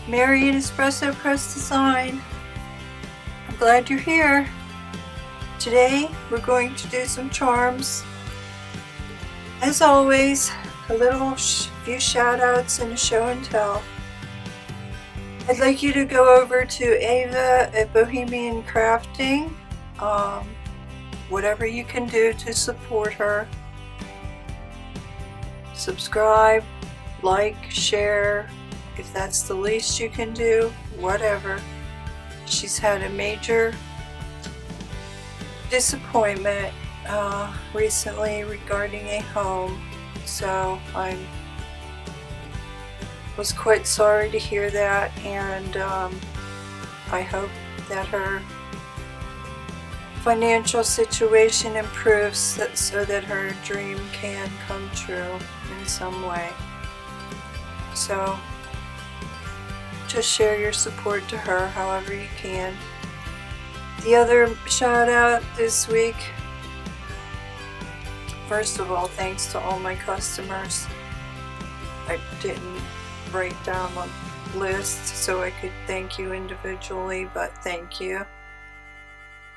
Mary at Espresso Press Design. I'm glad you're here. Today we're going to do some charms. As always, a little few shout outs and a show and tell. I'd like you to go over to Ava at Bohemian Crafting. Whatever you can do to support her. Subscribe, like, share. If that's the least you can do, whatever. She's had a major disappointment recently regarding a home, so I was quite sorry to hear that, and I hope that her financial situation improves so that her dream can come true in some way. So just share your support to her however you can. The other shout out this week, first of all, thanks to all my customers. I didn't write down a list so I could thank you individually, but thank you.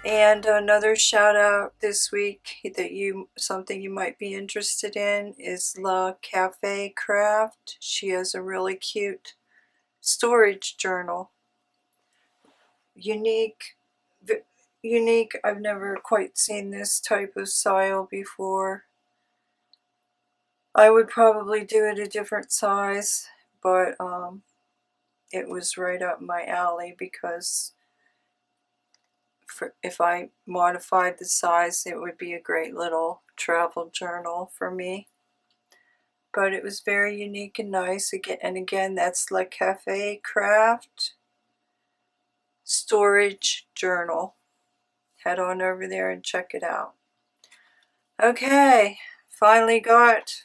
And another shout out this week that something you might be interested in is La Cafe Craft. She has a really cute storage journal. Unique. I've never quite seen this type of style before. I would probably do it a different size, but it was right up my alley because if I modified the size, it would be a great little travel journal for me. But it was very unique and nice. Again, that's La Cafe Craft Storage Journal. Head on over there and check it out. Okay, finally got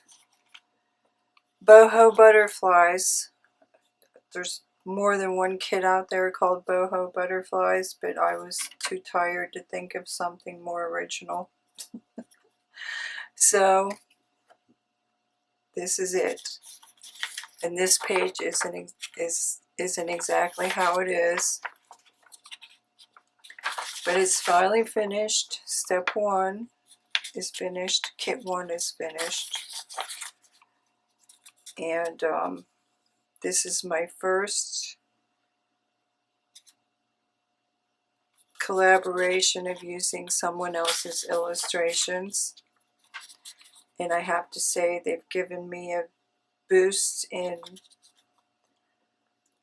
Boho butterflies. There's more than one kit out there called Boho butterflies, but I was too tired to think of something more original. So this is it. And this page isn't exactly how it is. But it's finally finished. Step 1 is finished. Kit 1 is finished. And this is my first collaboration of using someone else's illustrations. And I have to say they've given me a boost in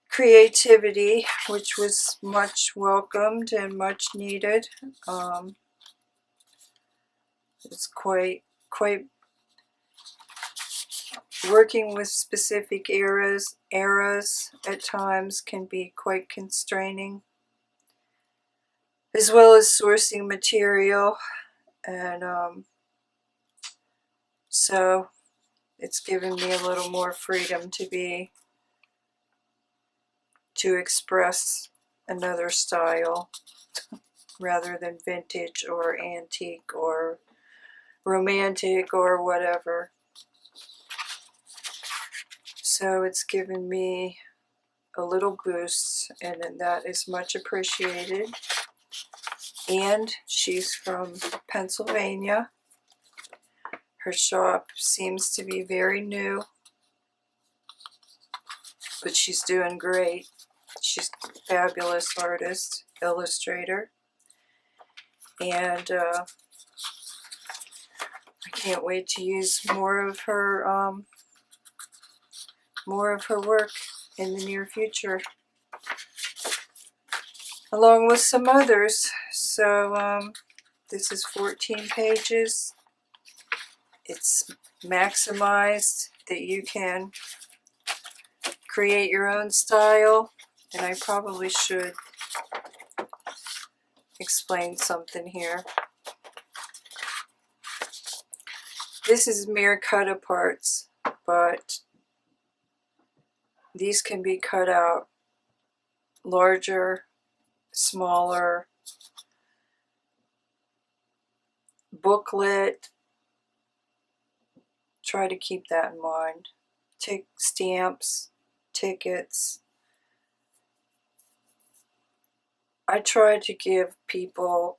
creativity, which was much welcomed and much needed. It's quite working with specific eras at times can be quite constraining, as well as sourcing material, and so it's given me a little more freedom to express another style rather than vintage or antique or romantic or whatever. So it's given me a little boost, and that is much appreciated. And she's from Pennsylvania. Her shop seems to be very new, but she's doing great. She's a fabulous artist, illustrator, and I can't wait to use more of her work in the near future, along with some others. So this is 14 pages. It's maximized that you can create your own style, and I probably should explain something here. This is mere cut aparts, but these can be cut out larger, smaller, booklet. Try to keep that in mind. Stamps, tickets, I try to give people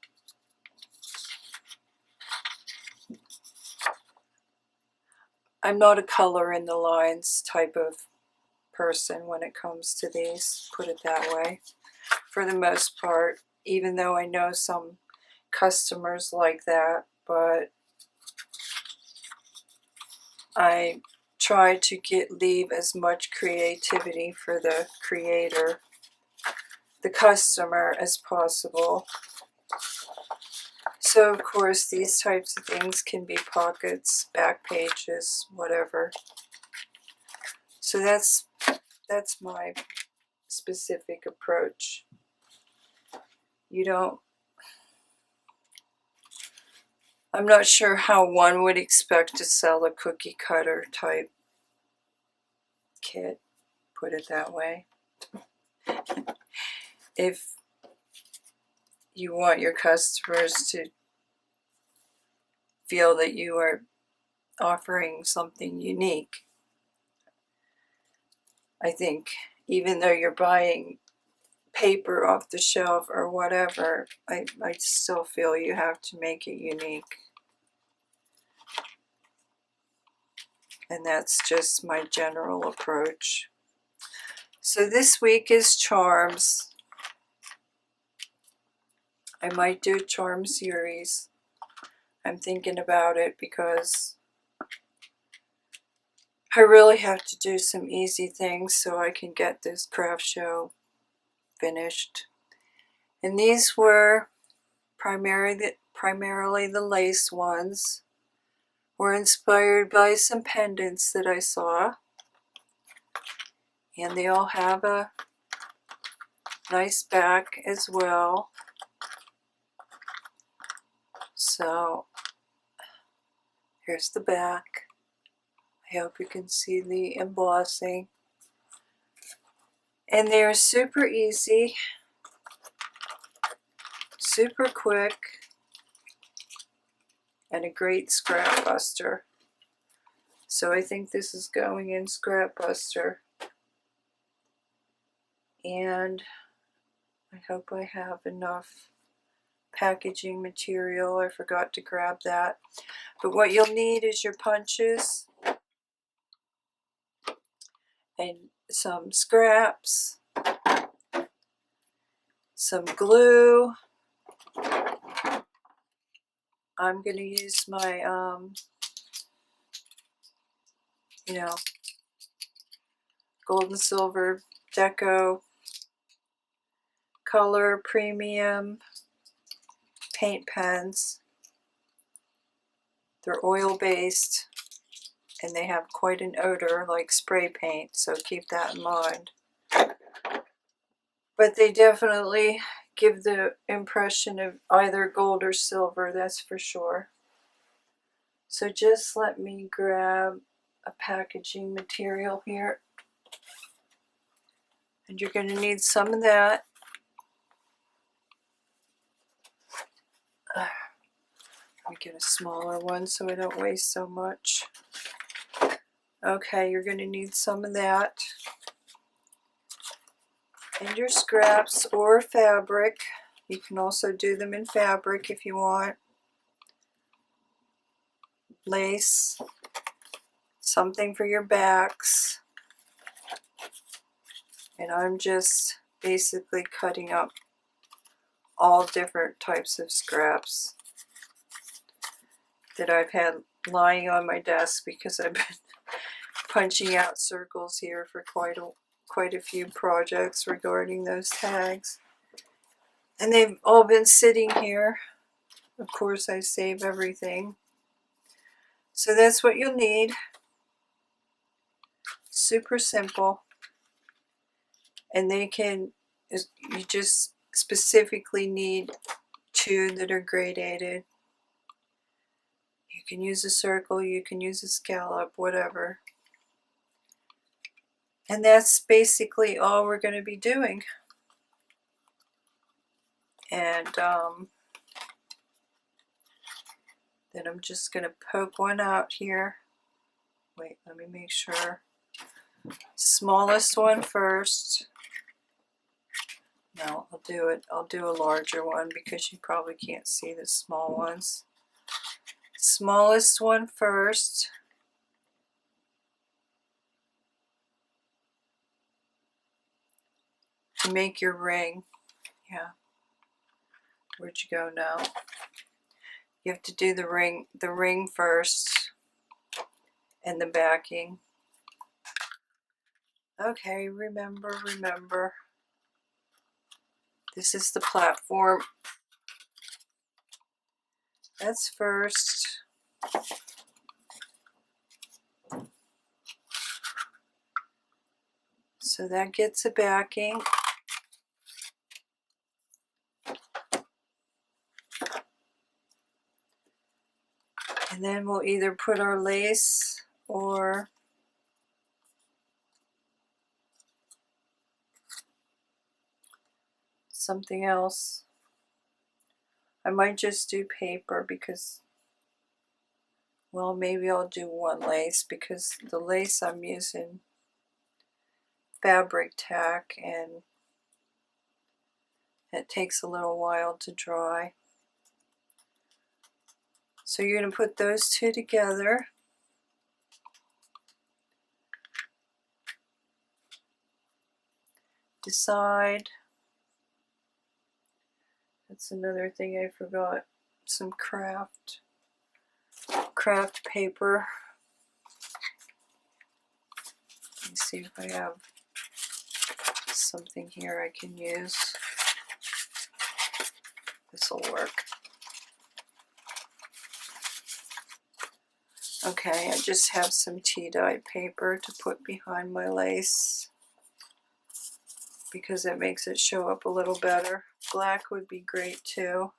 I'm not a color in the lines type of person when it comes to these, put it that way, for the most part, even though I know some customers like that, but I try to leave as much creativity for the creator, the customer, as possible. So of course these types of things can be pockets, back pages, whatever. So that's my specific approach. I'm not sure how one would expect to sell a cookie cutter type kit, put it that way. If you want your customers to feel that you are offering something unique, I think even though you're buying paper off the shelf or whatever, I still feel you have to make it unique. And that's just my general approach. So this week is charms. I might do a charm series. I'm thinking about it because I really have to do some easy things so I can get this craft show finished. And these were primarily the lace ones. Were inspired by some pendants that I saw. And they all have a nice back as well. So here's the back. I hope you can see the embossing. And they're super easy, super quick, and a great scrap buster. So I think this is going in scrap buster. And I hope I have enough packaging material. I forgot to grab that. But what you'll need is your punches and some scraps, some glue. I'm going to use my, gold and silver deco color premium paint pens. They're oil based and they have quite an odor like spray paint, so keep that in mind. But they definitely give the impression of either gold or silver, that's for sure. So just let me grab a packaging material here. And you're going to need some of that. Let me get a smaller one so I don't waste so much. Okay, you're going to need some of that. And your scraps or fabric. You can also do them in fabric if you want. Lace. Something for your backs. And I'm just basically cutting up all different types of scraps that I've had lying on my desk because I've been punching out circles here for quite a few projects regarding those tags. And they've all been sitting here. Of course, I save everything. So that's what you'll need. Super simple. And you just specifically need 2 that are gradated. You can use a circle, you can use a scallop, whatever. And that's basically all we're going to be doing. And then I'm just going to poke one out here. Wait, let me make sure. Smallest one first. No, I'll do it. I'll do a larger one because you probably can't see the small ones. Smallest one first. To make your ring. Yeah. Where'd you go now? You have to do the ring first and the backing. Okay, remember. This is the platform. That's first. So that gets a backing. And then we'll either put our lace or something else. I might just do paper because, well, maybe I'll do one lace because the lace I'm using fabric tack and it takes a little while to dry. So you're going to put those two together. Decide. That's another thing I forgot. Some craft paper. Let me see if I have something here I can use. This will work. Okay, I just have some tea-dye paper to put behind my lace because it makes it show up a little better. Black would be great too.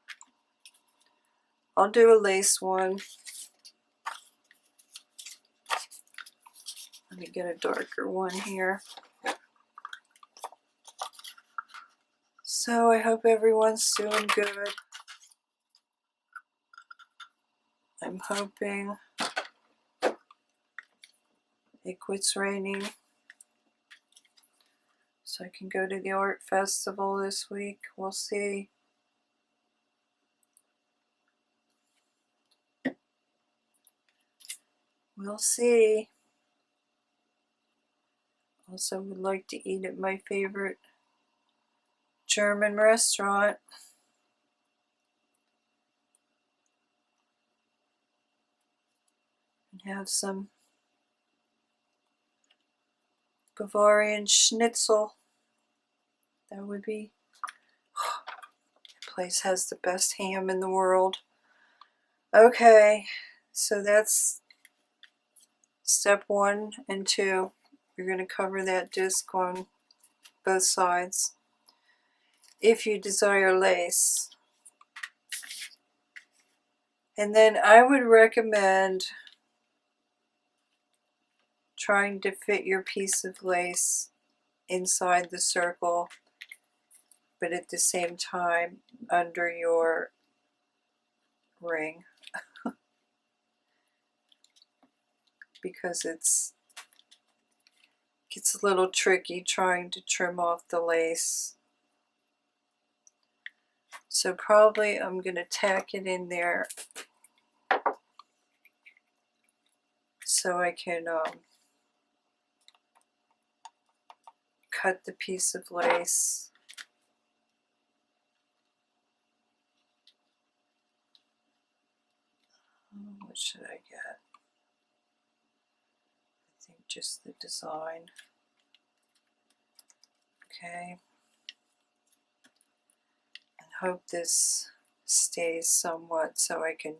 I'll do a lace one. Let me get a darker one here. So I hope everyone's doing good. I'm hoping it quits raining so I can go to the art festival this week. We'll see. We'll see. Also would like to eat at my favorite German restaurant. And have some Bavarian schnitzel. That would be... The place has the best ham in the world. Okay, so that's step 1 and 2. You're going to cover that disc on both sides. If you desire lace. And then I would recommend trying to fit your piece of lace inside the circle, but at the same time under your ring, because it gets a little tricky trying to trim off the lace. So probably I'm going to tack it in there so I can cut the piece of lace. What should I get? I think just the design. Okay. And hope this stays somewhat so I can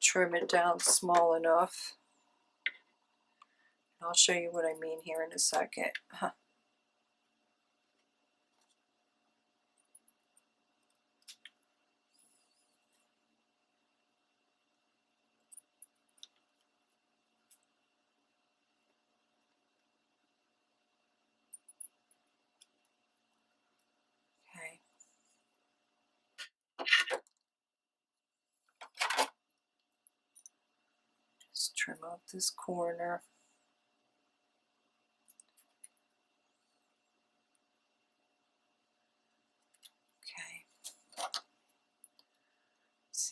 trim it down small enough. I'll show you what I mean here in a second. Okay. Just trim off this corner.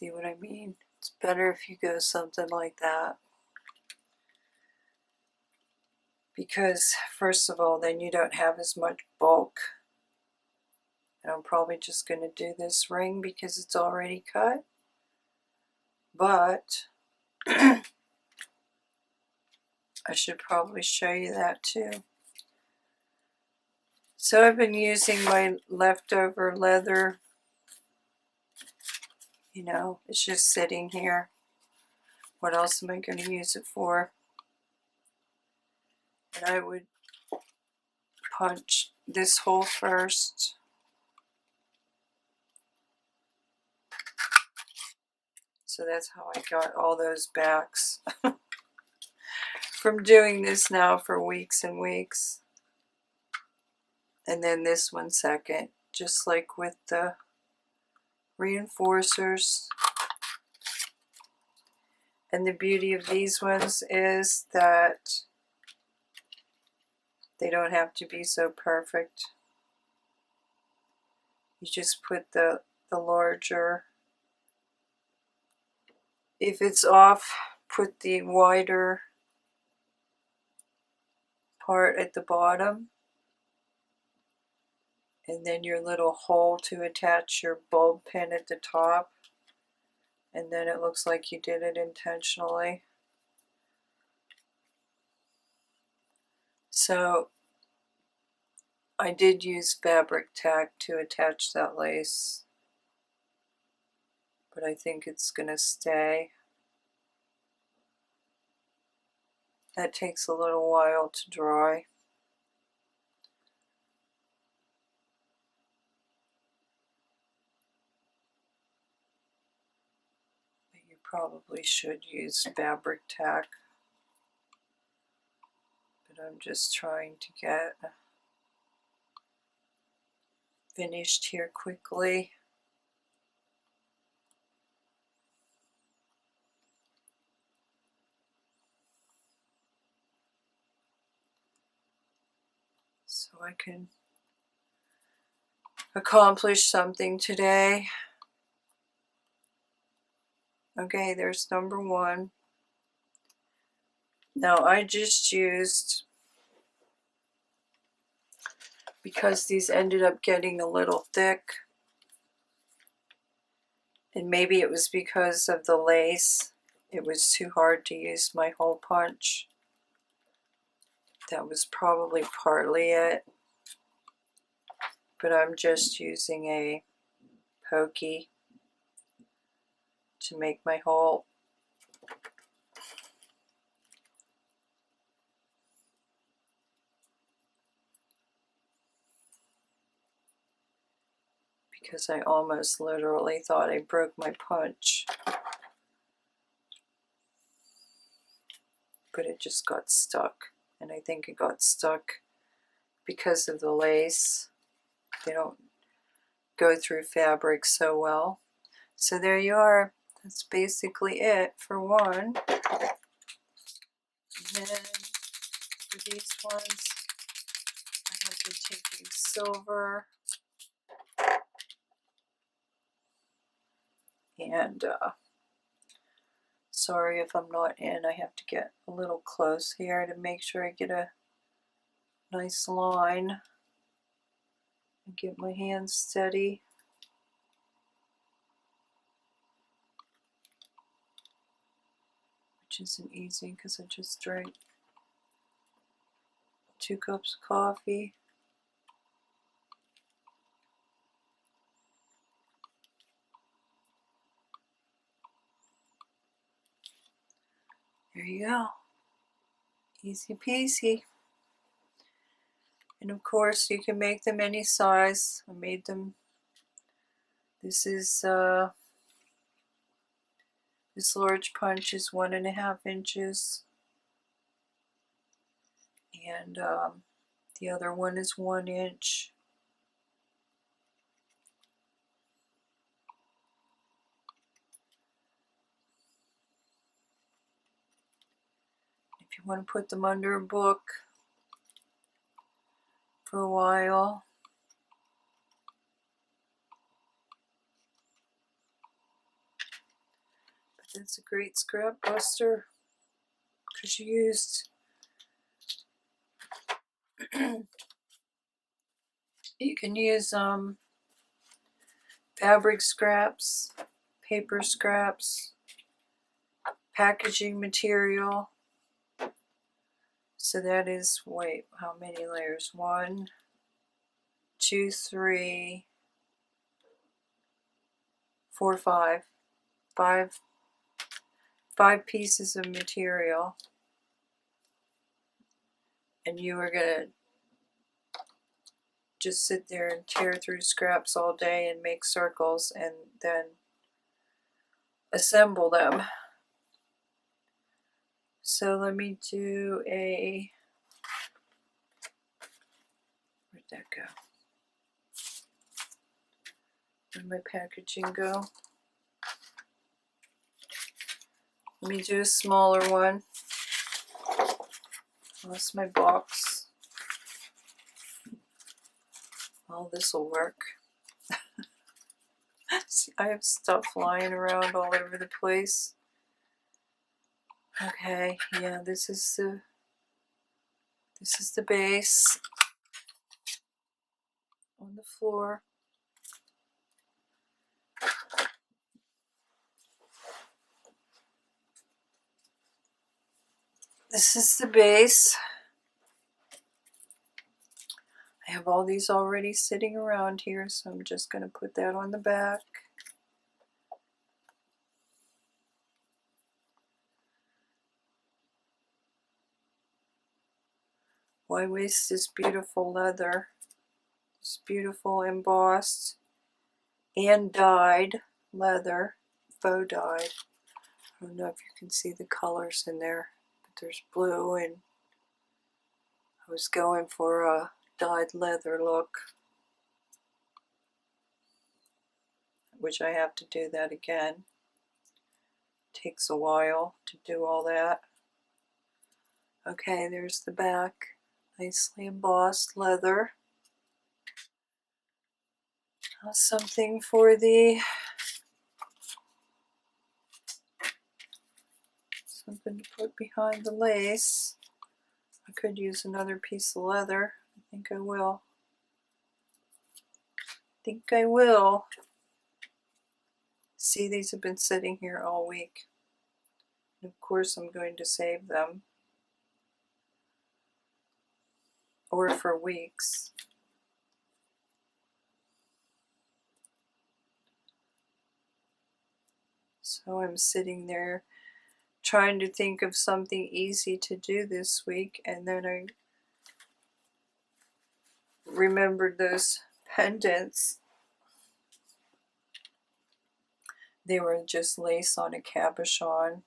See what I mean? It's better if you go something like that. Because, first of all, then you don't have as much bulk. And I'm probably just going to do this ring because it's already cut. But I should probably show you that too. So I've been using my leftover leather. You know, it's just sitting here. What else am I going to use it for? And I would punch this hole first. So that's how I got all those backs from doing this now for weeks and weeks. And then this one second, just like with the reinforcers. And the beauty of these ones is that they don't have to be so perfect. You just put the larger. If it's off, put the wider part at the bottom. And then your little hole to attach your bulb pin at the top. And then it looks like you did it intentionally. So I did use fabric tack to attach that lace, but I think it's going to stay. That takes a little while to dry. But you probably should use fabric tack. But I'm just trying to get finished here quickly. So I can accomplish something today. Okay, there's number one. Now I just used, because these ended up getting a little thick, and maybe it was because of the lace, it was too hard to use my hole punch. That was probably partly it. But I'm just using a pokey to make my hole. Because I almost literally thought I broke my punch. But it just got stuck. And I think it got stuck because of the lace. They don't go through fabric so well. So there you are. That's basically it for one. And then for these ones, I have been taking silver and sorry if I'm not in. I have to get a little close here to make sure I get a nice line and get my hands steady. Which isn't easy because I just drank 2 cups of coffee. There you go. Easy peasy. And of course you can make them any size. I made them, this is this large punch is 1.5 inches. And the other one is 1 inch. If you want to put them under a book for a while. That's a great scrap buster because you used you can use fabric scraps, paper scraps, packaging material. So that is, wait, how many layers? 1, 2, 3, 4, 5. 5 pieces of material. And you are going to just sit there and tear through scraps all day and make circles and then assemble them. So let me do a, where'd that go? Where'd my packaging go? Let me do a smaller one. Lost my box. Oh, this will work. See, I have stuff lying around all over the place. Okay, yeah, this is the base on the floor. This is the base. I have all these already sitting around here, so I'm just going to put that on the back. Why waste this beautiful leather? This beautiful embossed and dyed leather, faux dyed. I don't know if you can see the colors in there, but there's blue, and I was going for a dyed leather look, which I have to do that again. Takes a while to do all that. Okay, there's the back. Nicely embossed leather. Something for something to put behind the lace. I could use another piece of leather. I think I will. See, these have been sitting here all week. And of course I'm going to save them. Or for weeks. So I'm sitting there trying to think of something easy to do this week, and then I remembered those pendants. They were just lace on a cabochon,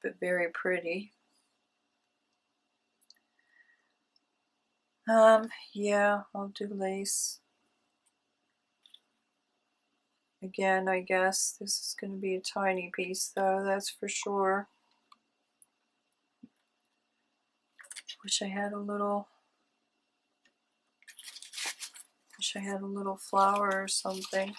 but very pretty. Yeah, I'll do lace. Again, I guess this is going to be a tiny piece though, that's for sure. Wish I had a little flower or something.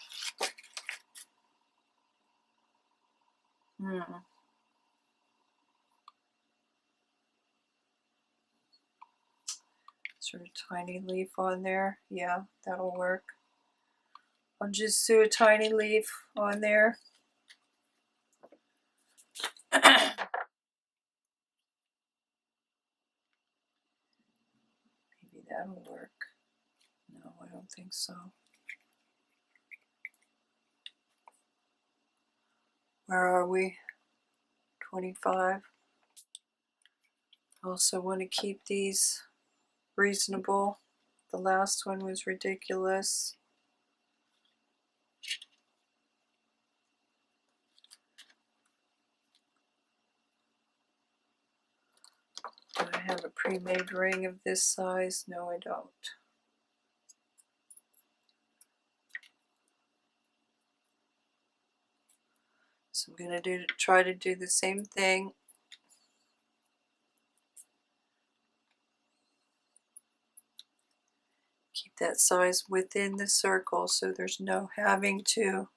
Sort of tiny leaf on there. Yeah, that'll work. I'll just do a tiny leaf on there. Maybe that'll work. No, I don't think so. Where are we? 25. I also want to keep these reasonable. The last one was ridiculous. Do I have a pre-made ring of this size? No, I don't. So I'm going to try to do the same thing. Keep that size within the circle so there's no having to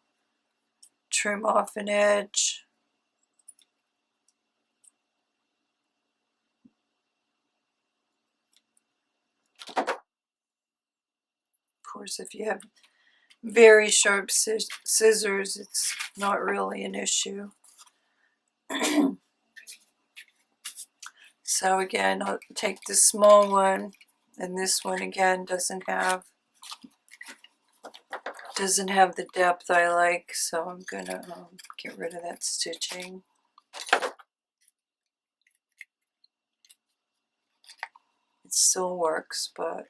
trim off an edge. Of course, if you have very sharp scissors, it's not really an issue. So again, I'll take the small one, and this one again doesn't have the depth I like, so I'm gonna get rid of that stitching. It still works, but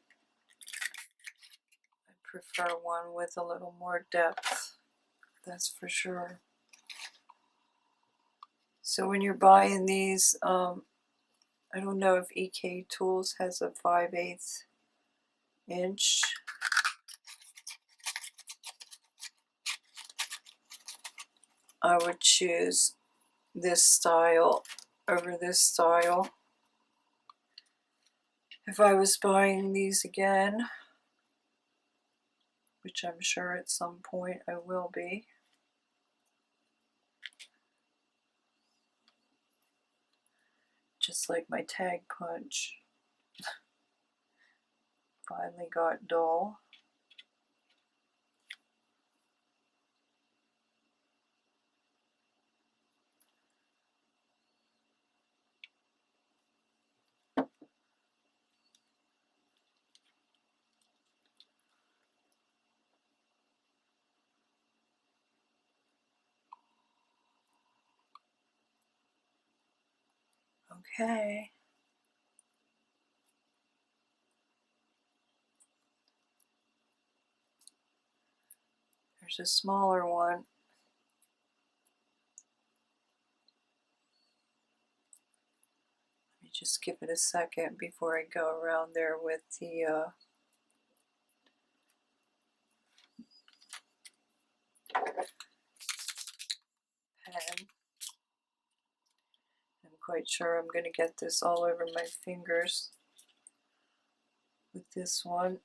I prefer one with a little more depth, that's for sure. So when you're buying these, I don't know if EK Tools has a 5/8 inch. I would choose this style over this style if I was buying these again, which I'm sure at some point I will be. Just like my tag punch finally got dull. Okay. There's a smaller one. Let me just give it a second before I go around there with the pen. I'm quite sure I'm going to get this all over my fingers with this one.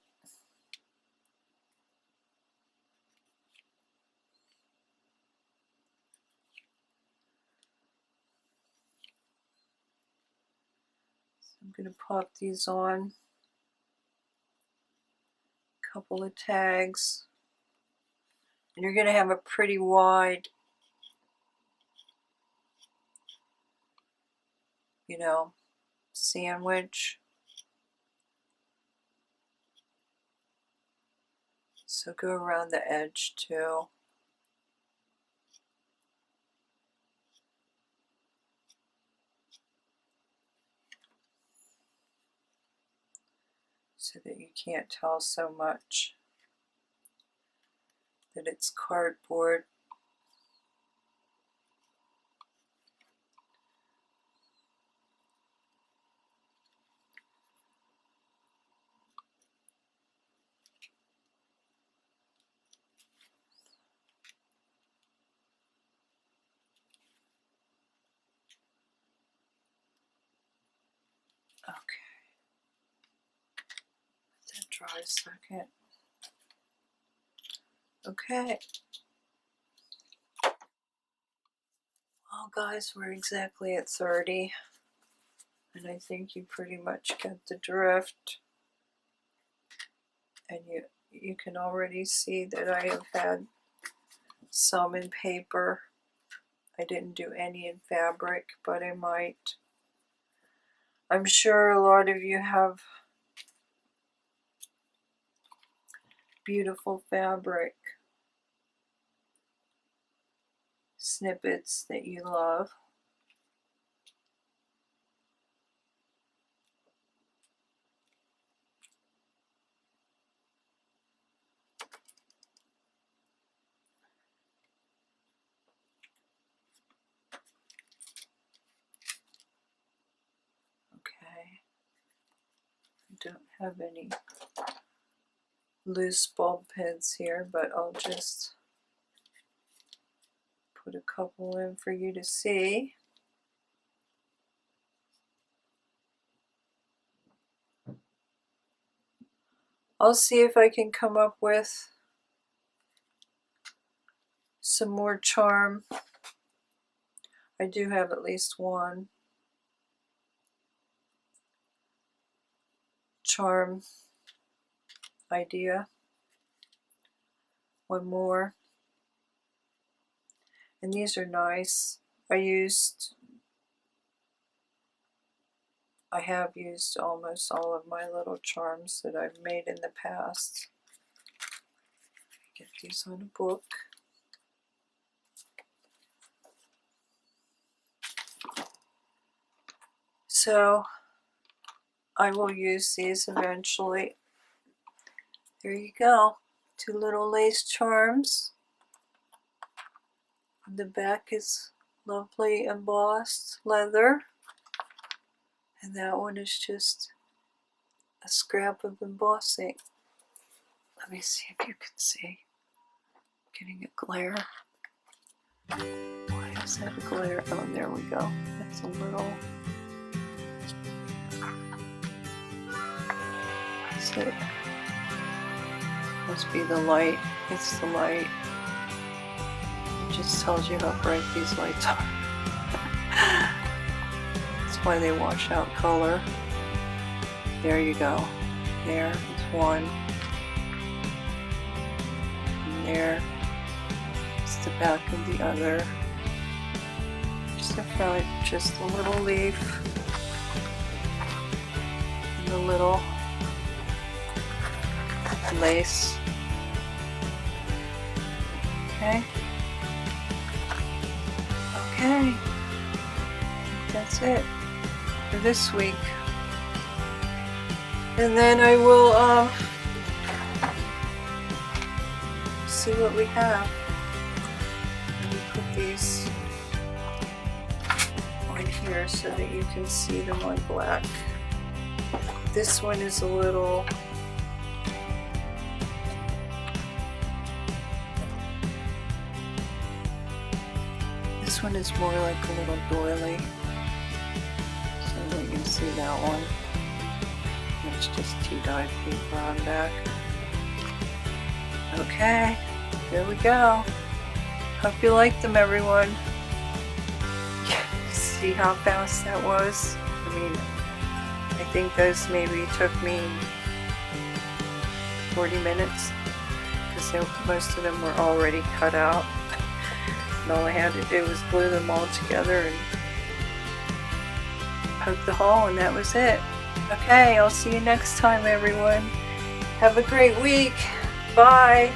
I'm going to pop these on, a couple of tags, and you're going to have a pretty wide, you know, sandwich. So go around the edge too. So that you can't tell so much that it's cardboard. Okay. Let that dry a second. Okay. Well, guys, we're exactly at 30. And I think you pretty much get the drift. And you can already see that I have had some in paper. I didn't do any in fabric, but I might. I'm sure a lot of you have beautiful fabric snippets that you love. Okay. I don't have any loose bulb pins here, but I'll just put a couple in for you to see. I'll see if I can come up with some more charm. I do have at least one charm idea. One more. And these are nice. I have used almost all of my little charms that I've made in the past. Get these on a book. So I will use these eventually. There you go. 2 little lace charms. The back is lovely embossed leather. And that one is just a scrap of embossing. Let me see if you can see. Getting a glare. Why is that a glare? Oh, there we go. That's a little. That's it. Must be the light. It's the light. It just tells you how bright these lights are. That's why they wash out color. There you go. There is one. And there is the back of the other. Just the front, just a little leaf. And the little lace. Okay. Okay. That's it for this week. And then I will see what we have. Let me put these on here so that you can see them on black. This one is a little This one is more like a little doily, so you can see that one. It's just tea-dyed paper on back. Okay, there we go. Hope you liked them, everyone. See how fast that was? I mean, I think those maybe took me 40 minutes because most of them were already cut out. And all I had to do was glue them all together and poke the hole, and that was it. Okay, I'll see you next time, everyone. Have a great week. Bye.